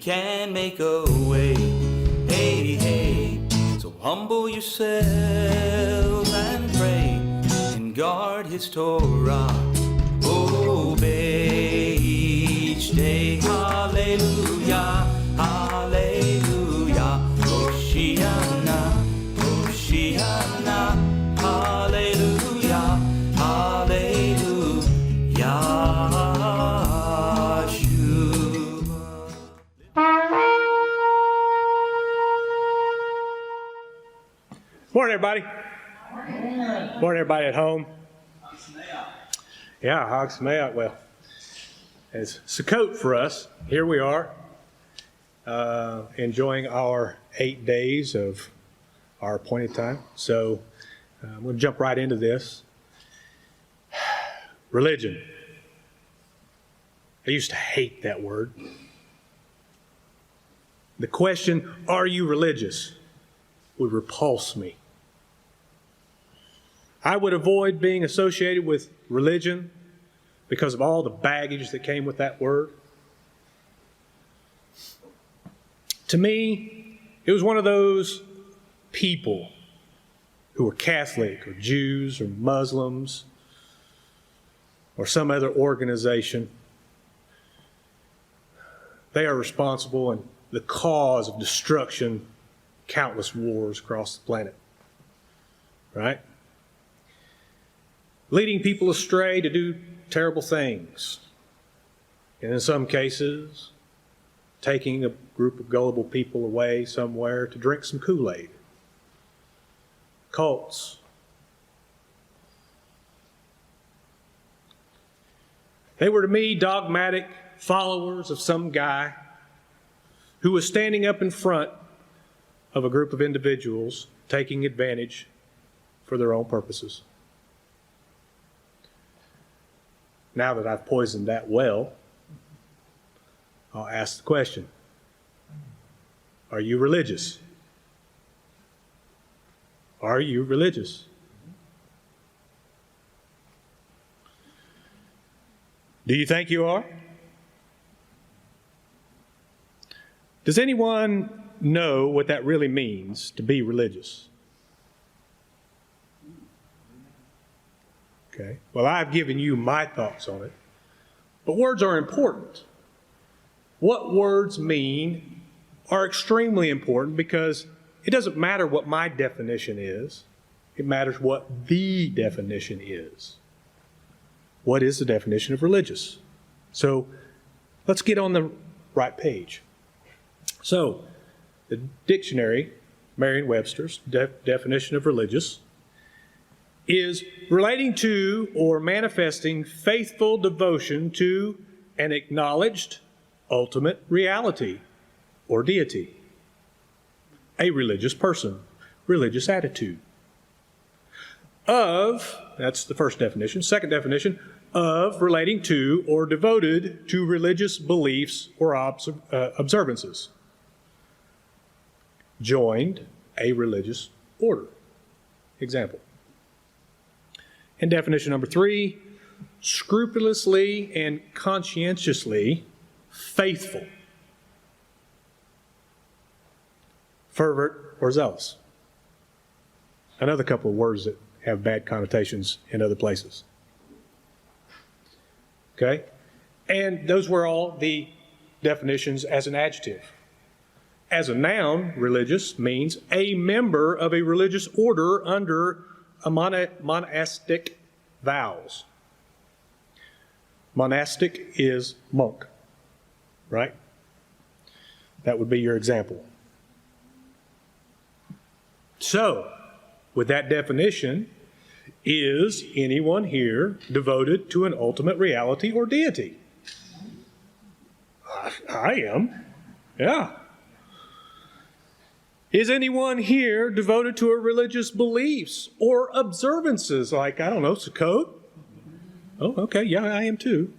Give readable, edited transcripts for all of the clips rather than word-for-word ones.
can make a way. Hey, hey, so humble yourselves and pray and guard his Torah. Obey each day. Hallelujah, hallelujah. Hoshiana, Hoshiana. Hallelujah, hallelujah. Morning, everybody. Morning, everybody at home. Yeah, Hag Sameach. Well, it's Sukkot for us. Here we are, enjoying our 8 days of our appointed time. So I'm going to jump right into this. Religion. I used to hate that word. The question, are you religious, would repulse me. I would avoid being associated with religion because of all the baggage that came with that word. To me, it was one of those people who were Catholic or Jews or Muslims or some other organization. They are responsible and the cause of destruction, countless wars across the planet, right? Leading people astray to do terrible things. And in some cases, taking a group of gullible people away somewhere to drink some Kool-Aid. Cults. They were to me dogmatic followers of some guy who was standing up in front of a group of individuals taking advantage for their own purposes. Now that I've poisoned that well, I'll ask the question, are you religious? Are you religious? Do you think you are? Does anyone know what that really means to be religious? Okay. Well, I've given you my thoughts on it. But words are important. What words mean are extremely important because it doesn't matter what my definition is. It matters what the definition is. What is the definition of religious? So let's get on the right page. So the dictionary, Merriam-Webster's definition of religious, is relating to or manifesting faithful devotion to an acknowledged ultimate reality or deity. A religious person, religious attitude. Of, that's the first definition. Second definition, of relating to or devoted to religious beliefs or observances. Joined a religious order. Example. And definition number 3, scrupulously and conscientiously faithful, fervent, or zealous. Another couple of words that have bad connotations in other places. Okay? And those were all the definitions as an adjective. As a noun, religious means a member of a religious order under a monastic vows. Monastic is monk, right? That would be your example. So, with that definition, is anyone here devoted to an ultimate reality or deity? I am. Yeah. Is anyone here devoted to a religious beliefs or observances like, I don't know, Sukkot? Oh, okay, yeah, I am too.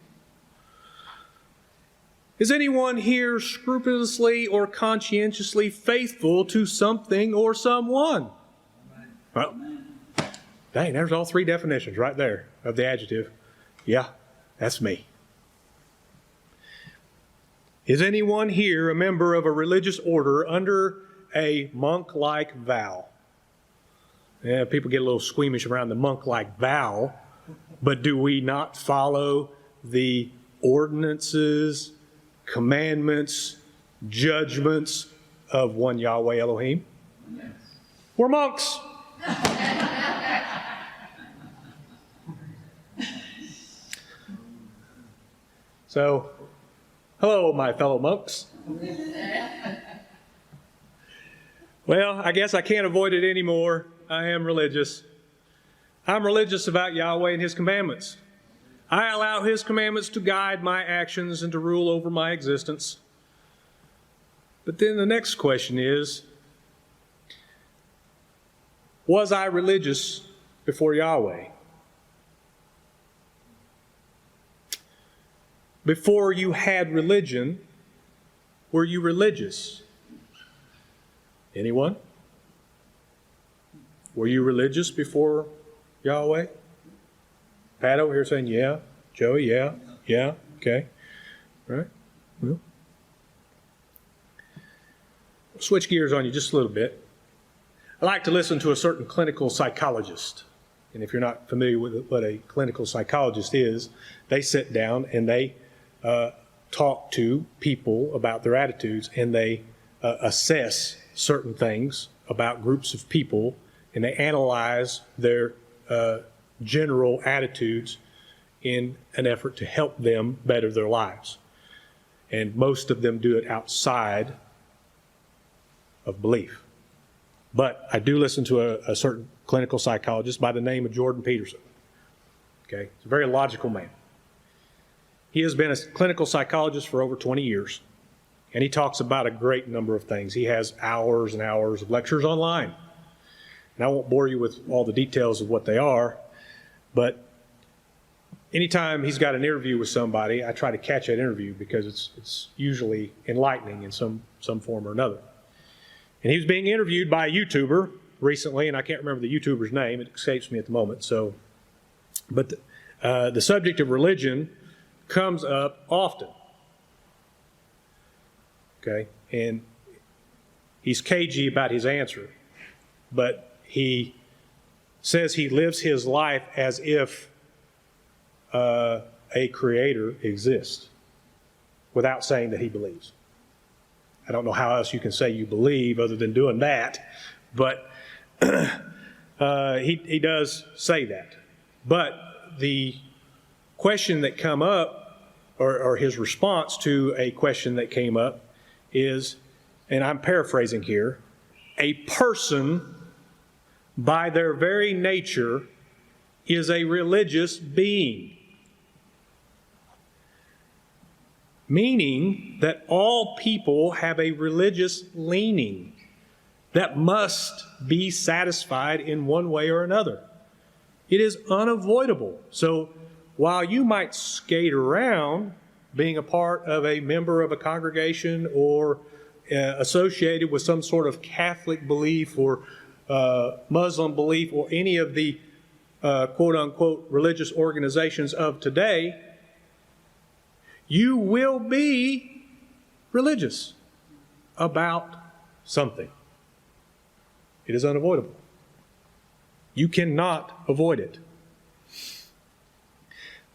Is anyone here scrupulously or conscientiously faithful to something or someone? Well, dang, there's all 3 definitions right there of the adjective. Yeah, that's me. Is anyone here a member of a religious order under a monk-like vow? Yeah, people get a little squeamish around the monk-like vow, but do we not follow the ordinances, commandments, judgments of one Yahweh Elohim? Yes. We're monks. So, hello, my fellow monks. Well, I guess I can't avoid it anymore. I am religious. I'm religious about Yahweh and His commandments. I allow His commandments to guide my actions and to rule over my existence. But then the next question is, was I religious before Yahweh? Before you had religion, were you religious? Anyone? Were you religious before Yahweh? Pat over here saying, yeah. Joey, yeah. Yeah, okay. All right. Well, switch gears on you just a little bit. I like to listen to a certain clinical psychologist. And if you're not familiar with what a clinical psychologist is, they sit down and they talk to people about their attitudes, and they assess certain things about groups of people, and they analyze their general attitudes in an effort to help them better their lives. And most of them do it outside of belief. But I do listen to a certain clinical psychologist by the name of Jordan Peterson. Okay, he's a very logical man. He has been a clinical psychologist for over 20 years, and he talks about a great number of things. He has hours and hours of lectures online. And I won't bore you with all the details of what they are, but anytime he's got an interview with somebody, I try to catch that interview because it's usually enlightening in some form or another. And he was being interviewed by a YouTuber recently, and I can't remember the YouTuber's name. It escapes me at the moment. But the subject of religion comes up often. Okay? And he's cagey about his answer, but he says he lives his life as if a creator exists without saying that he believes. I don't know how else you can say you believe other than doing that, but he does say that. But the question that come up, or his response to a question that came up is, and I'm paraphrasing here, a person by their very nature is a religious being. Meaning that all people have a religious leaning that must be satisfied in one way or another. It is unavoidable. So while you might skate around being a part of a member of a congregation or associated with some sort of Catholic belief or Muslim belief or any of the quote-unquote religious organizations of today, you will be religious about something. It is unavoidable. You cannot avoid it.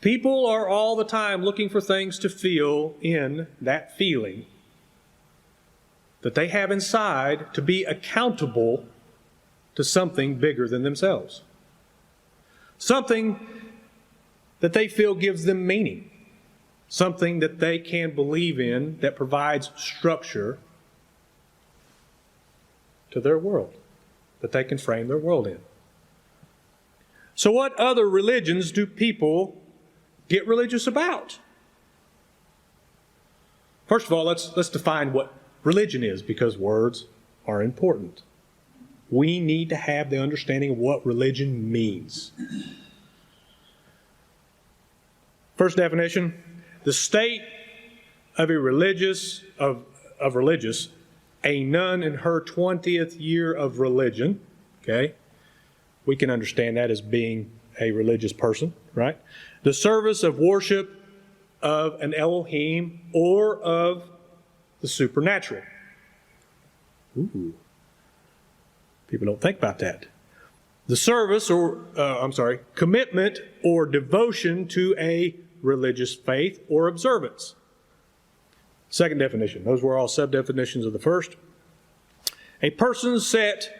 People are all the time looking for things to feel in that feeling that they have inside to be accountable to something bigger than themselves. Something that they feel gives them meaning. Something that they can believe in that provides structure to their world, that they can frame their world in. So what other religions do people get religious about? First of all, let's define what religion is, because words are important. We need to have the understanding of what religion means. First definition, the state of a religious, a nun in her 20th year of religion, okay? We can understand that as being a religious person, right? The service of worship of an Elohim or of the supernatural. Ooh. People don't think about that. The service commitment or devotion to a religious faith or observance. Second definition. Those were all sub-definitions of the first. A personal set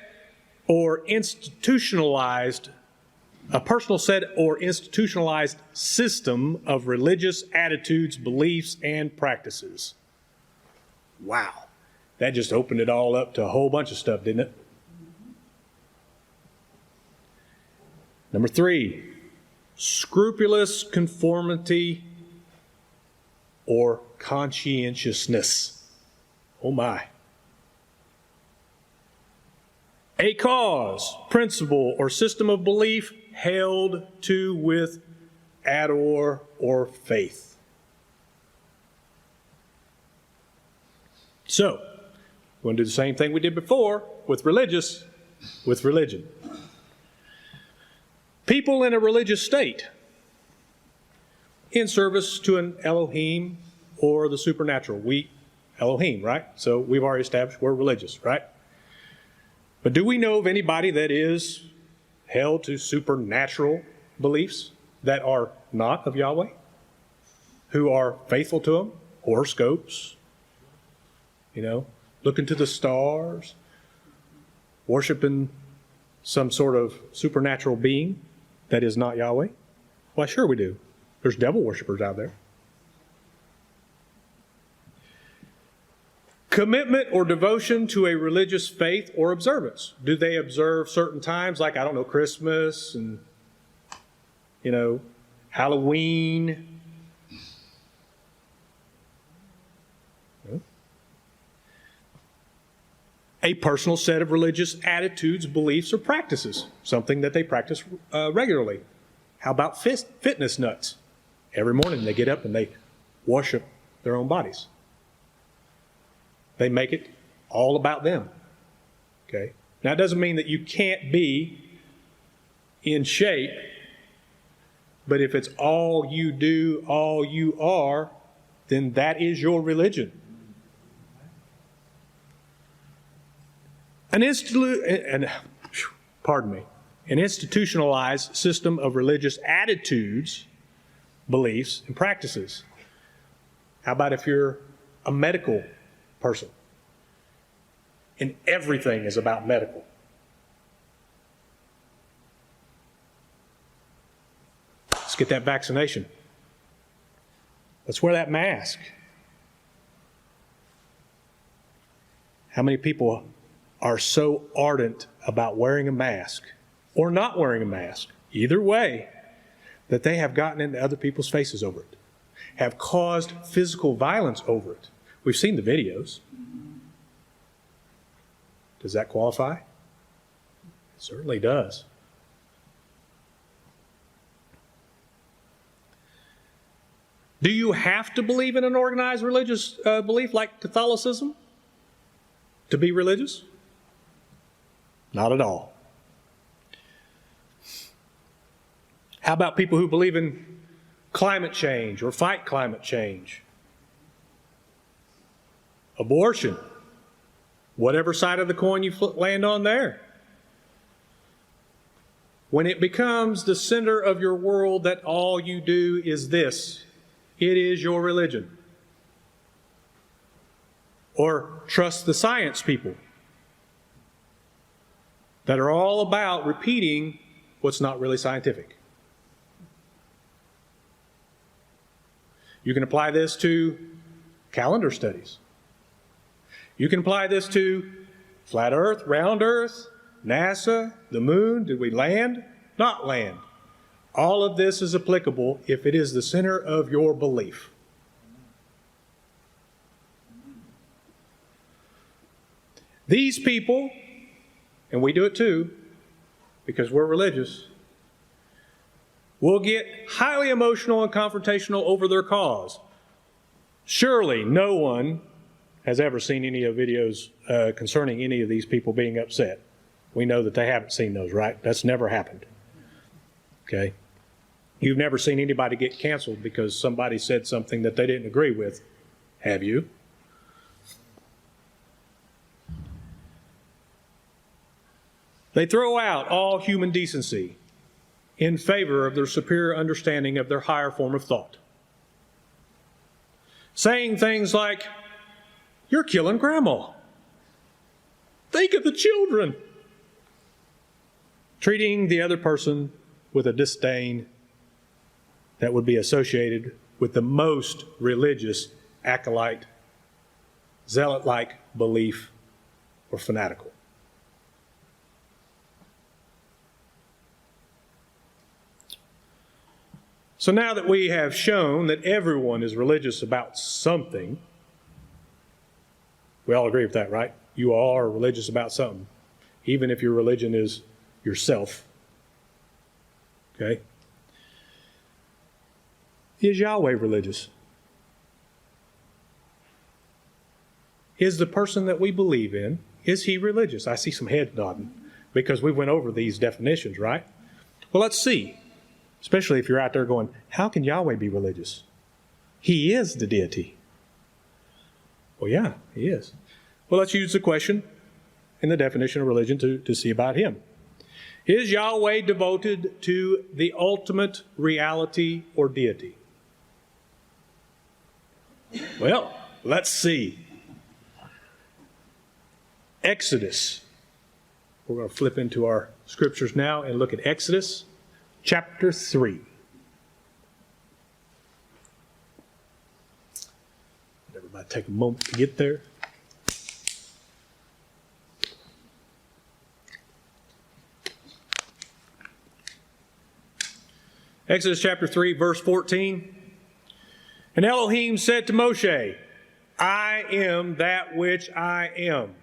or institutionalized system of religious attitudes, beliefs, and practices. Wow. That just opened it all up to a whole bunch of stuff, didn't it? Number 3, scrupulous conformity or conscientiousness. Oh my. A cause, principle, or system of belief held to with ardor or faith. So, we're going to do the same thing we did before with religion. People in a religious state in service to an Elohim or the supernatural. Elohim, right? So we've already established we're religious, right? But do we know of anybody that is held to supernatural beliefs that are not of Yahweh? Who are faithful to them? Horoscopes, looking to the stars, worshiping some sort of supernatural being that is not Yahweh? Why, sure we do. There's devil worshipers out there. Commitment or devotion to a religious faith or observance. Do they observe certain times like, Christmas and, Halloween? No. A personal set of religious attitudes, beliefs, or practices. Something that they practice regularly. How about fitness nuts? Every morning they get up and they worship their own bodies. They make it all about them. Okay? Now, it doesn't mean that you can't be in shape, but if it's all you do, all you are, then that is your religion. An institutionalized system of religious attitudes, beliefs, and practices. How about if you're a medical person and everything is about medical? Let's get that vaccination. Let's wear that mask. How many people are so ardent about wearing a mask or not wearing a mask, either way, that they have gotten into other people's faces over it, have caused physical violence over it? We've seen the videos. Does that qualify? It certainly does. Do you have to believe in an organized religious belief like Catholicism to be religious? Not at all. How about people who believe in climate change or fight climate change? Abortion. Whatever side of the coin you land on there. When it becomes the center of your world that all you do is this, it is your religion. Or trust the science people that are all about repeating what's not really scientific. You can apply this to calendar studies. You can apply this to flat earth, round earth, NASA, the moon. Did we land? Not land. All of this is applicable if it is the center of your belief. These people, and we do it too, because we're religious, will get highly emotional and confrontational over their cause. Surely no one has ever seen any of videos concerning any of these people being upset. We know that they haven't seen those, right? That's never happened. Okay? You've never seen anybody get canceled because somebody said something that they didn't agree with, have you? They throw out all human decency in favor of their superior understanding of their higher form of thought. Saying things like, "You're killing Grandma. Think of the children." Treating the other person with a disdain that would be associated with the most religious acolyte, zealot-like belief, or fanatical. So now that we have shown that everyone is religious about something, we all agree with that, right? You all are religious about something, even if your religion is yourself. Okay? Is Yahweh religious? Is the person that we believe in, is he religious? I see some heads nodding because we went over these definitions, right? Well, let's see. Especially if you're out there going, how can Yahweh be religious? He is the deity. Well, yeah, he is. Well, let's use the question and the definition of religion to see about him. Is Yahweh devoted to the ultimate reality or deity? Well, let's see. Exodus. We're going to flip into our scriptures now and look at Exodus chapter 3. Everybody take a moment to get there. Exodus chapter 3, verse 14. And Elohim said to Moshe, I am that which I am.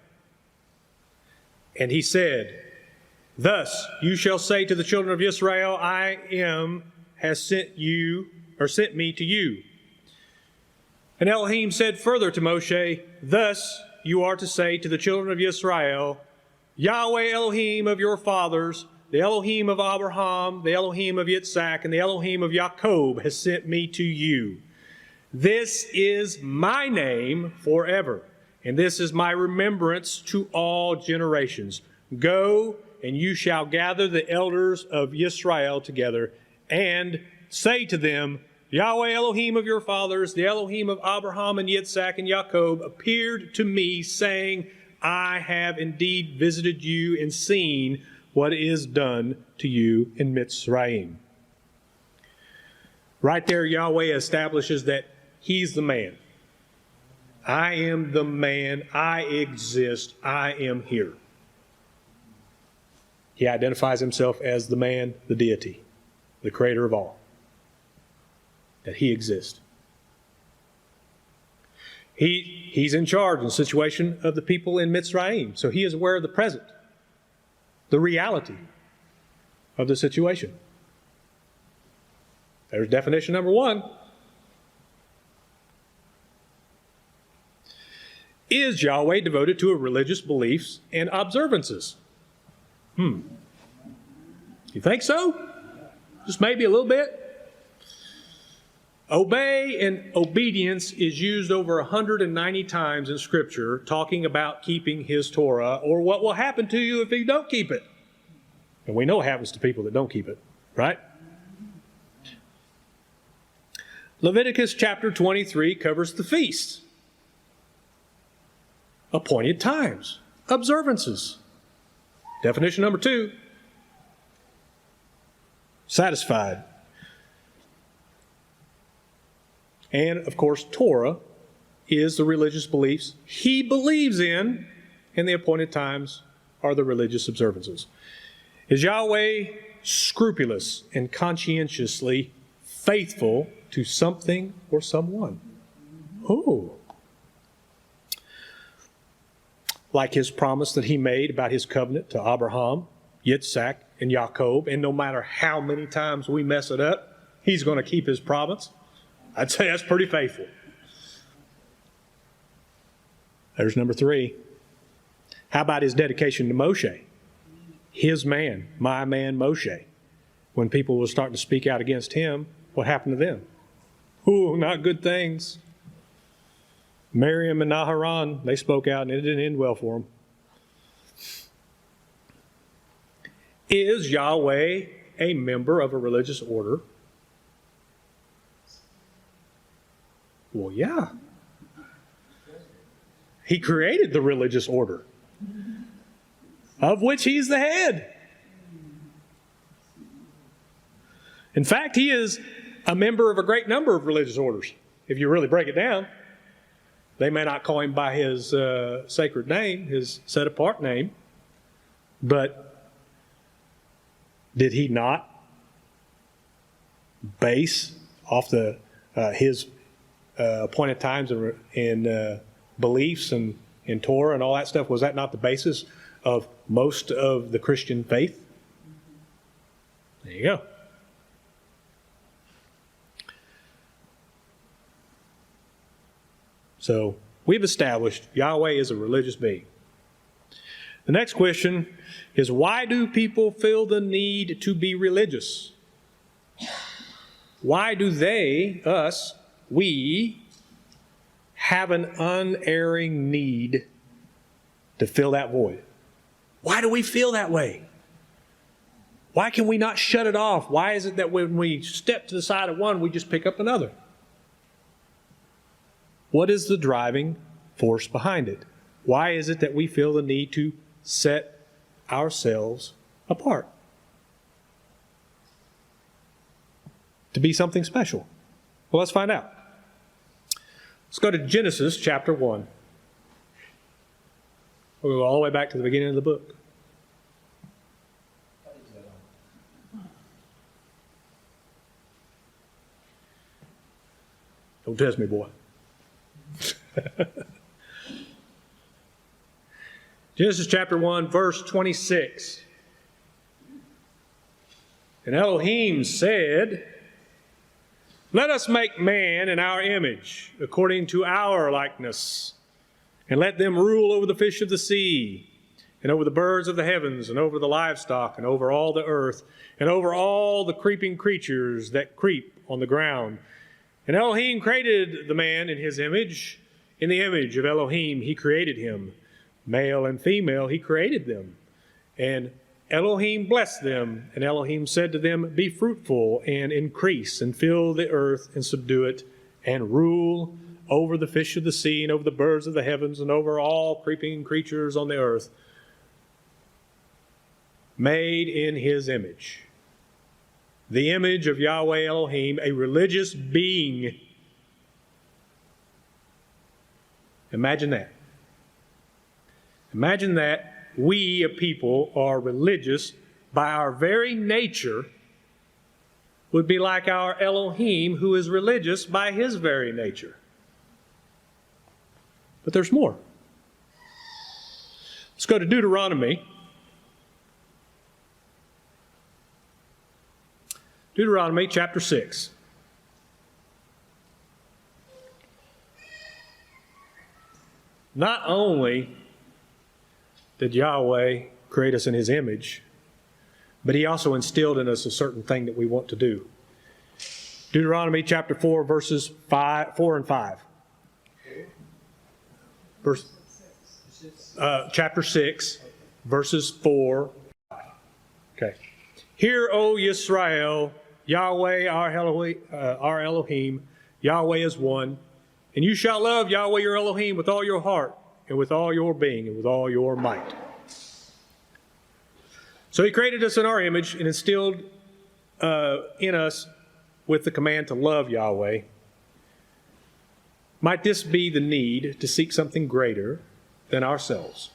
And he said, Thus you shall say to the children of Israel, I am has sent me to you. And Elohim said further to Moshe, Thus you are to say to the children of Israel, Yahweh Elohim of your fathers, the Elohim of Abraham, the Elohim of Yitzhak, and the Elohim of Jacob has sent me to you. This is my name forever, and this is my remembrance to all generations. Go, and you shall gather the elders of Israel together, and say to them, Yahweh Elohim of your fathers, the Elohim of Abraham and Yitzhak and Jacob, appeared to me, saying, I have indeed visited you and seen what is done to you in Mitzrayim. Right there, Yahweh establishes that he's the man. I am the man. I exist. I am here. He identifies himself as the man, the deity, the creator of all. That he exists. He's in charge in the situation of the people in Mitzrayim. So he is aware of the present, the reality of the situation. There's definition number one. Is Yahweh devoted to religious beliefs and observances? You think so? Just maybe a little bit? Obey and obedience is used over 190 times in Scripture, talking about keeping His Torah, or what will happen to you if you don't keep it. And we know what happens to people that don't keep it, right? Leviticus chapter 23 covers the feasts. Appointed times, observances. Definition number 2, satisfied. And, of course, Torah is the religious beliefs he believes in, and the appointed times are the religious observances. Is Yahweh scrupulous and conscientiously faithful to something or someone? Oh. Like his promise that he made about his covenant to Abraham, Yitzhak, and Jacob, and no matter how many times we mess it up, he's going to keep his promise. I'd say that's pretty faithful. There's number 3. How about his dedication to Moshe? His man, my man Moshe. When people were starting to speak out against him, what happened to them? Ooh, not good things. Miriam and Naharan, they spoke out and it didn't end well for them. Is Yahweh a member of a religious order? Well, yeah. He created the religious order, of which he's the head. In fact, he is a member of a great number of religious orders. If you really break it down, they may not call him by his sacred name, his set-apart name, but did he not base off his appointed times and beliefs and in Torah and all that stuff? Was that not the basis of most of the Christian faith? There you go. So we've established Yahweh is a religious being. The next question is, why do people feel the need to be religious? Why do we have an unerring need to fill that void? Why do we feel that way? Why can we not shut it off? Why is it that when we step to the side of one, we just pick up another? What is the driving force behind it? Why is it that we feel the need to set ourselves apart? To be something special? Well, let's find out. Let's go to Genesis chapter 1. We'll go all the way back to the beginning of the book. Don't test me, boy. Genesis chapter 1, verse 26. And Elohim said, "Let us make man in our image, according to our likeness, and let them rule over the fish of the sea, and over the birds of the heavens, and over the livestock, and over all the earth, and over all the creeping creatures that creep on the ground." And Elohim created the man in his image. In the image of Elohim he created him. Male and female he created them. And Elohim blessed them, and Elohim said to them, "Be fruitful and increase, and fill the earth and subdue it, and rule over the fish of the sea, and over the birds of the heavens, and over all creeping creatures on the earth." Made in his image. The image of Yahweh Elohim, a religious being. Imagine that. Imagine that we, a people, are religious by our very nature, would be like our Elohim, who is religious by his very nature. But there's more. Let's go to Deuteronomy. Deuteronomy chapter 6. Not only did Yahweh create us in his image, but he also instilled in us a certain thing that we want to do. Deuteronomy chapter 4, verses 4 and 5. Chapter 6, verses 4. Okay. "Hear, O Yisrael, Yahweh our Elohim, Yahweh is one. And you shall love Yahweh your Elohim with all your heart, and with all your being, and with all your might." So he created us in our image and instilled in us with the command to love Yahweh. Might this be the need to seek something greater than ourselves?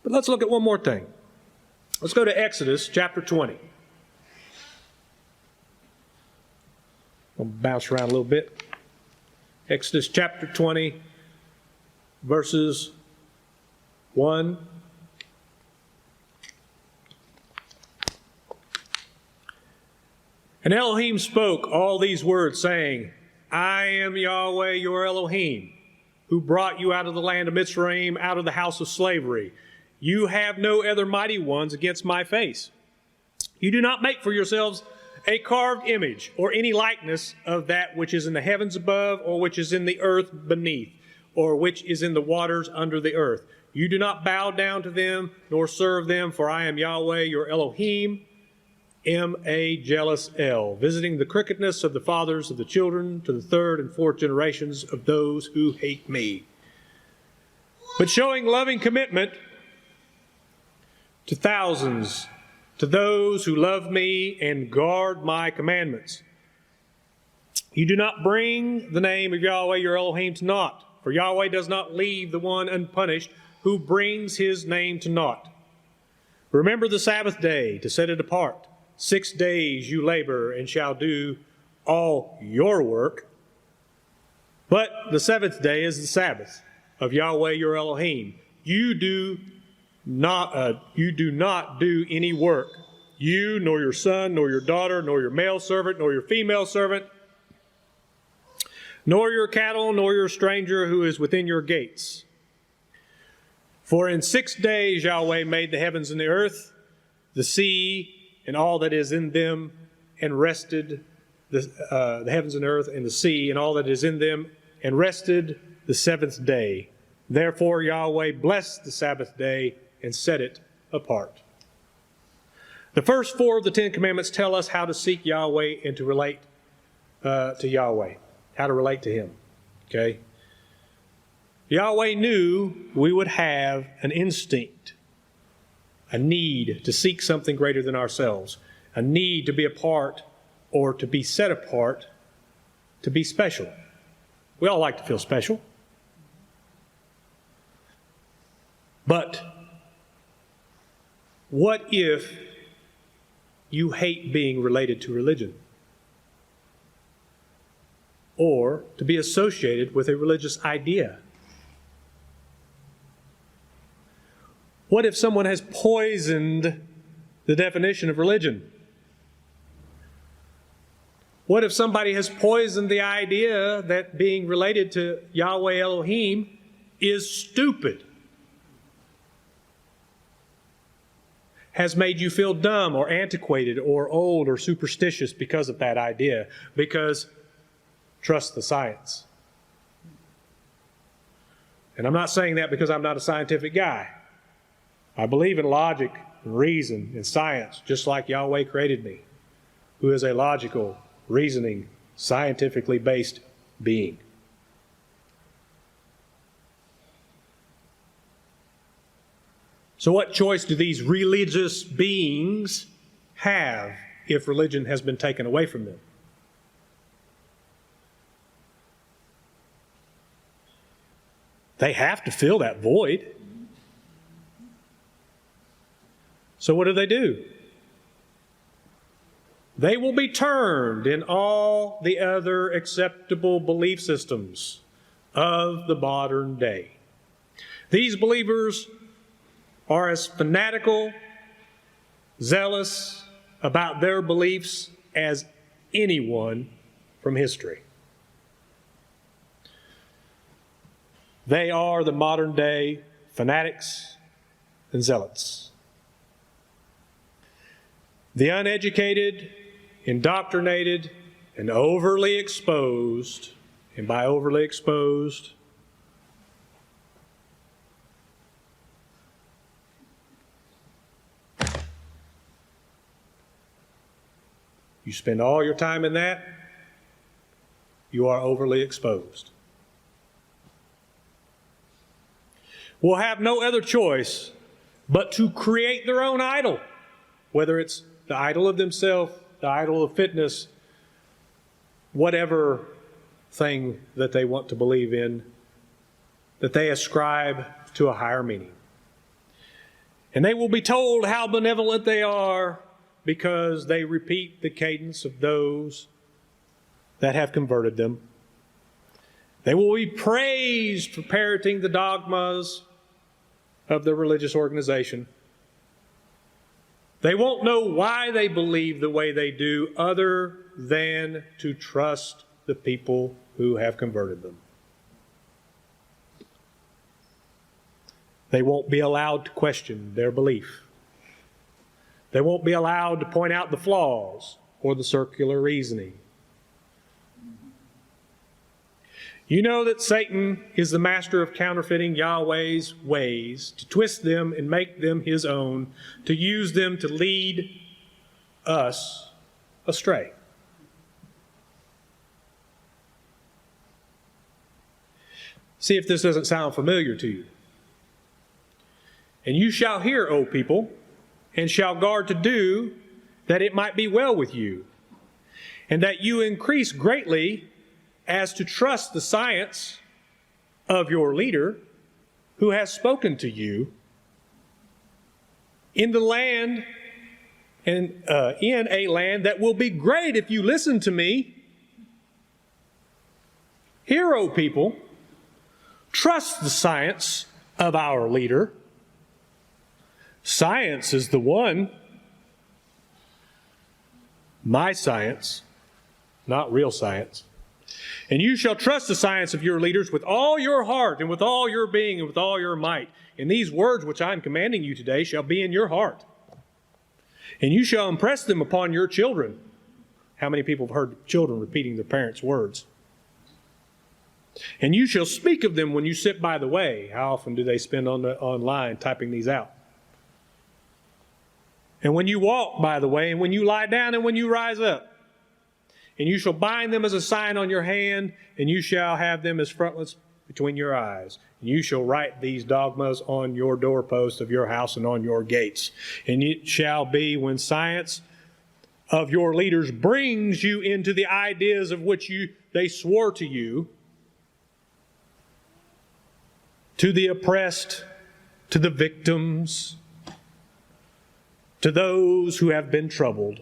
But let's look at one more thing. Let's go to Exodus chapter 20. I'll bounce around a little bit. Exodus chapter 20, verses 1. "And Elohim spoke all these words, saying, I am Yahweh your Elohim, who brought you out of the land of Mitzrayim, out of the house of slavery. You have no other mighty ones against my face. You do not make for yourselves a carved image, or any likeness of that which is in the heavens above, or which is in the earth beneath, or which is in the waters under the earth. You do not bow down to them, nor serve them, for I am Yahweh, your Elohim, M.A. jealous L, visiting the crookedness of the fathers of the children to the third and fourth generations of those who hate me, but showing loving commitment to thousands, to those who love me and guard my commandments. You do not bring the name of Yahweh your Elohim to naught, for Yahweh does not leave the one unpunished who brings his name to naught. Remember the Sabbath day to set it apart. 6 days you labor and shall do all your work. But the seventh day is the Sabbath of Yahweh your Elohim. You do not do any work, you, nor your son, nor your daughter, nor your male servant, nor your female servant, nor your cattle, nor your stranger who is within your gates. For in 6 days Yahweh made the heavens and the earth, the sea, and all that is in them, and rested the heavens and earth and the sea, and all that is in them, and rested the seventh day. Therefore Yahweh blessed the Sabbath day and set it apart. The first 4 of the 10 Commandments tell us how to seek Yahweh and to relate to Yahweh, how to relate to Him. Okay? Yahweh knew we would have an instinct, a need to seek something greater than ourselves, a need to be a part or to be set apart, to be special. We all like to feel special. But what if you hate being related to religion or to be associated with a religious idea? What if someone has poisoned the definition of religion? What if somebody has poisoned the idea that being related to Yahweh Elohim is stupid? Has made you feel dumb or antiquated or old or superstitious because of that idea, because trust the science. And I'm not saying that because I'm not a scientific guy. I believe in logic and reason and science, just like Yahweh created me, who is a logical, reasoning, scientifically based being. So what choice do these religious beings have if religion has been taken away from them? They have to fill that void. So what do? They will be turned in all the other acceptable belief systems of the modern day. These believers are as fanatical, zealous about their beliefs as anyone from history. They are the modern day fanatics and zealots. The uneducated, indoctrinated, and overly exposed, and by overly exposed, you spend all your time in that, you are overly exposed. Will have no other choice but to create their own idol, whether it's the idol of themselves, the idol of fitness, whatever thing that they want to believe in, that they ascribe to a higher meaning. And they will be told how benevolent they are because they repeat the cadence of those that have converted them. They will be praised for parroting the dogmas of the religious organization. They won't know why they believe the way they do other than to trust the people who have converted them. They won't be allowed to question their belief. They won't be allowed to point out the flaws or the circular reasoning. You know that Satan is the master of counterfeiting Yahweh's ways, to twist them and make them his own, to use them to lead us astray. See if this doesn't sound familiar to you. And you shall hear, O people, and shall guard to do, that it might be well with you, and that you increase greatly as to trust the science of your leader, who has spoken to you, in the land and in a land that will be great if you listen to me. Hear, O people, trust the science of our leader. Science is the one. My science, not real science. And you shall trust the science of your leaders with all your heart and with all your being and with all your might. And these words which I am commanding you today shall be in your heart. And you shall impress them upon your children. How many people have heard children repeating their parents' words? And you shall speak of them when you sit by the way. How often do they spend online typing these out? And when you walk by the way, and when you lie down, and when you rise up. And you shall bind them as a sign on your hand, and you shall have them as frontlets between your eyes. And you shall write these dogmas on your doorposts of your house and on your gates. And it shall be when science of your leaders brings you into the ideas of which they swore to you, to the oppressed, to the victims, to those who have been troubled,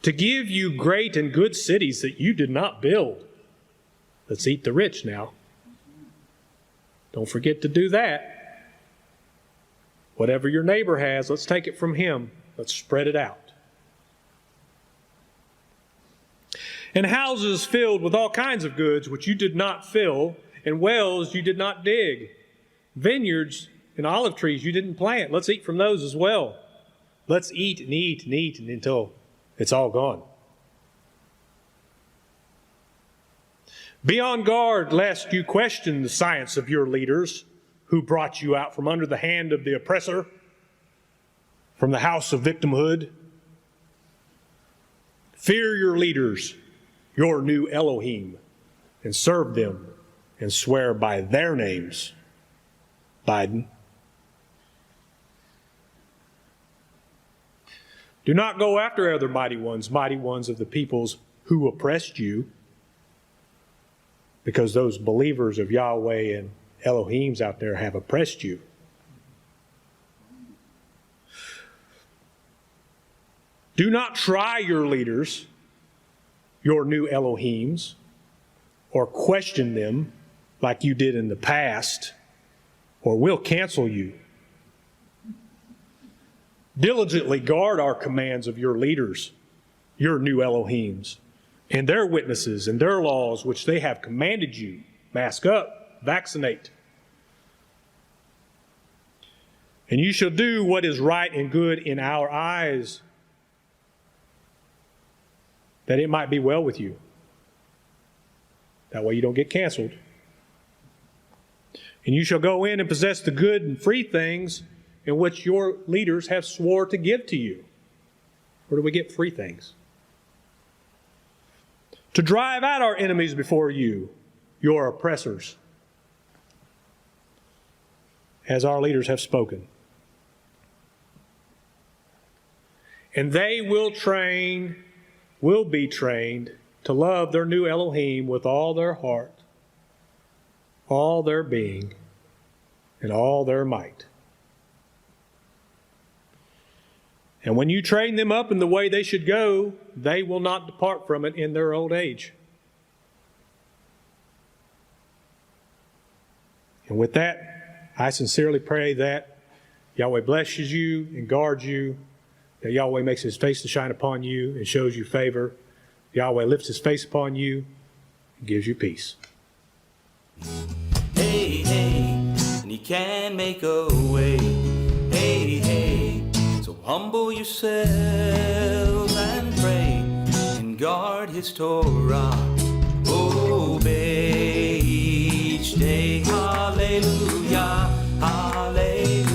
to give you great and good cities that you did not build. Let's eat the rich now. Don't forget to do that. Whatever your neighbor has, let's take it from him. Let's spread it out. And houses filled with all kinds of goods which you did not fill, and wells you did not dig, vineyards and olive trees you didn't plant. Let's eat from those as well. Let's eat and eat and eat until it's all gone. Be on guard lest you question the science of your leaders, who brought you out from under the hand of the oppressor, from the house of victimhood. Fear your leaders, your new Elohim, and serve them and swear by their names. Biden. Do not go after other mighty ones of the peoples who oppressed you, because those believers of Yahweh and Elohims out there have oppressed you. Do not try your leaders, your new Elohims, or question them like you did in the past, or we'll cancel you. Diligently guard our commands of your leaders, your new Elohims, and their witnesses and their laws which they have commanded you. Mask up, vaccinate. And you shall do what is right and good in our eyes, that it might be well with you. That way you don't get canceled. And you shall go in and possess the good and free things in which your leaders have swore to give to you. Where do we get free things? To drive out our enemies before you, your oppressors, as our leaders have spoken. And they will be trained to love their new Elohim with all their heart, all their being, and all their might. And when you train them up in the way they should go, they will not depart from it in their old age. And with that, I sincerely pray that Yahweh blesses you and guards you, that Yahweh makes his face to shine upon you and shows you favor. Yahweh lifts his face upon you and gives you peace. Hey, hey, and he can make a way. Hey, hey, so humble yourselves and pray and guard his Torah. each day. Hallelujah, hallelujah.